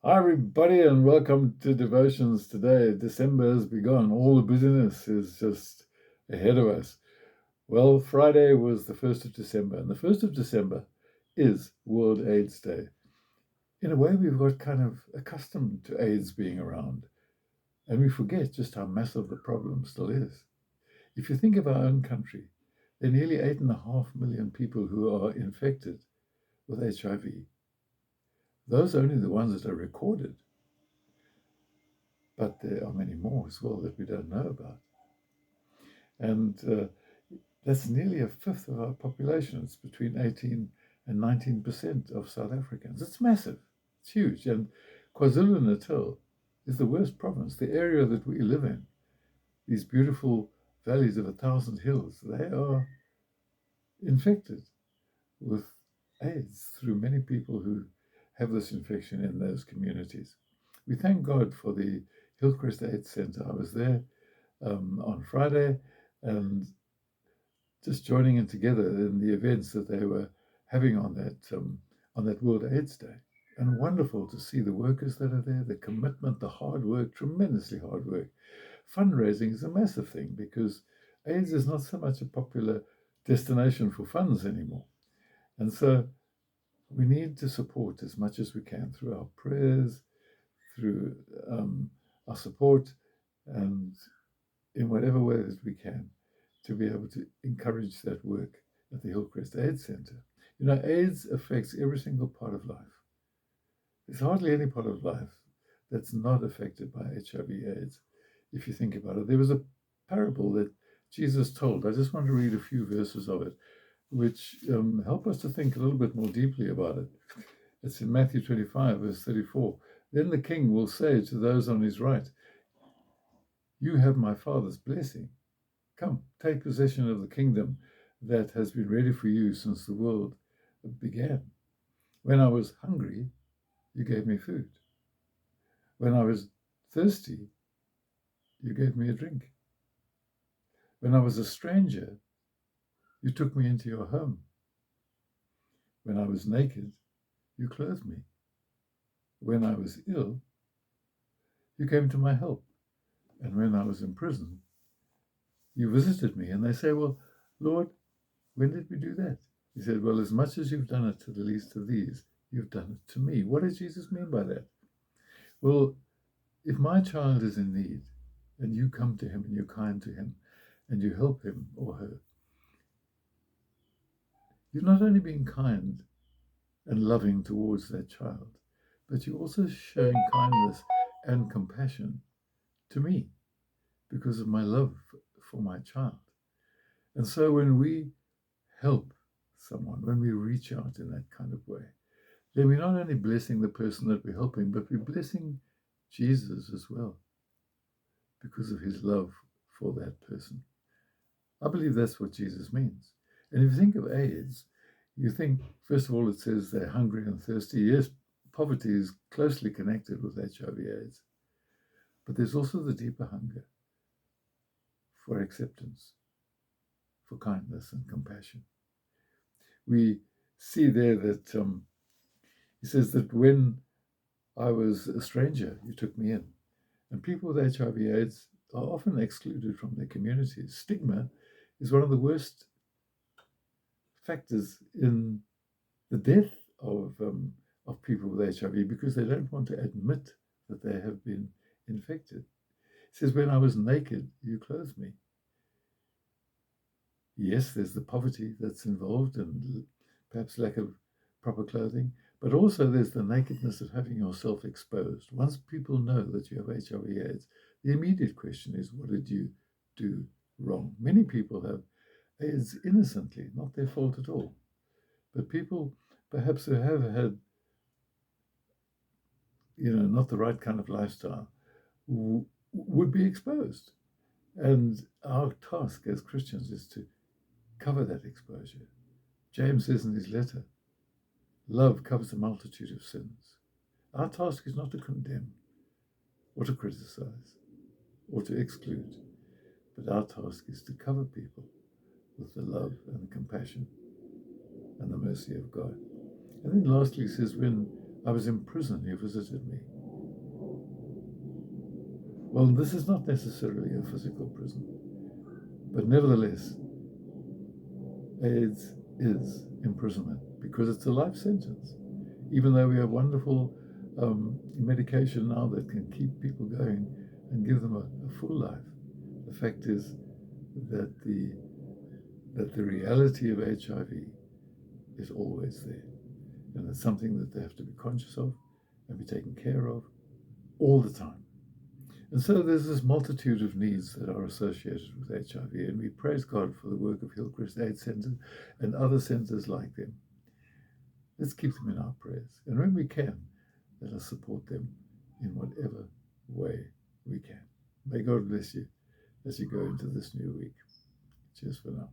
Hi, everybody, and welcome to Devotions today. December has begun. All the busyness is just ahead of us. Well, Friday was the 1st of December, and the 1st of December is World AIDS Day. In a way, we've got kind of accustomed to AIDS being around, and we forget just how massive the problem still is. If you think of our own country, there are nearly 8.5 million people who are infected with HIV. Those are only the ones that are recorded. But there are many more as well that we don't know about. And that's nearly a fifth of our population. It's between 18 and 19% of South Africans. It's massive. It's huge. And KwaZulu-Natal is the worst province. The area that we live in, these beautiful valleys of 1,000 hills, they are infected with AIDS through many people who have this infection in those communities. We thank God for the Hillcrest AIDS Center. I was there on Friday and just joining in together in the events that they were having on that World AIDS Day. And wonderful to see the workers that are there, the commitment, the hard work, tremendously hard work. Fundraising is a massive thing because AIDS is not so much a popular destination for funds anymore. And so we need to support as much as we can through our prayers, through our support, and in whatever way that we can to be able to encourage that work at the Hillcrest AIDS Center. You know, AIDS affects every single part of life. There's hardly any part of life that's not affected by HIV/AIDS, if you think about it. There was a parable that Jesus told. I just want to read a few verses of it, which help us to think a little bit more deeply about it. It's in Matthew 25, verse 34. Then the king will say to those on his right, "You have my Father's blessing. Come, take possession of the kingdom that has been ready for you since the world began. When I was hungry, you gave me food. When I was thirsty, you gave me a drink. When I was a stranger, you took me into your home. When I was naked, you clothed me. When I was ill, you came to my help. And when I was in prison, you visited me." And they say, "Well, Lord, when did we do that?" He said, "Well, as much as you've done it to the least of these, you've done it to me." What does Jesus mean by that? Well, if my child is in need and you come to him and you're kind to him and you help him or her, you're not only being kind and loving towards that child, but you're also showing kindness and compassion to me because of my love for my child. And so when we help someone, when we reach out in that kind of way, then we're not only blessing the person that we're helping, but we're blessing Jesus as well because of his love for that person. I believe that's what Jesus means. And if you think of AIDS, you think, first of all, it says they're hungry and thirsty. Yes, poverty is closely connected with HIV/AIDS, but there's also the deeper hunger for acceptance, for kindness and compassion. We see there that he says that when I was a stranger, you took me in. And people with HIV/AIDS are often excluded from their communities. Stigma is one of the worst factors in the death of people with HIV because they don't want to admit that they have been infected. It says, "When I was naked, you clothed me." Yes, there's the poverty that's involved and perhaps lack of proper clothing, but also there's the nakedness of having yourself exposed. Once people know that you have HIV/AIDS, the immediate question is, what did you do wrong? Many people have AIDS innocently, not their fault at all. But people perhaps who have had, not the right kind of lifestyle would be exposed. And our task as Christians is to cover that exposure. James says in his letter, love covers a multitude of sins. Our task is not to condemn or to criticize or to exclude, but our task is to cover people with the love and the compassion and the mercy of God. And then lastly, he says, when I was in prison. You visited me. Well, this is not necessarily a physical prison, but nevertheless, AIDS is imprisonment because it's a life sentence. Even though we have wonderful medication now that can keep people going and give them a full life, the fact is that the reality of HIV is always there, and it's something that they have to be conscious of and be taken care of all the time. And so there's this multitude of needs that are associated with HIV, and we praise God for the work of Hillcrest AIDS Centre and other centres like them. Let's keep them in our prayers, and when we can, let us support them in whatever way we can. May God bless you as you go into this new week. Cheers for now.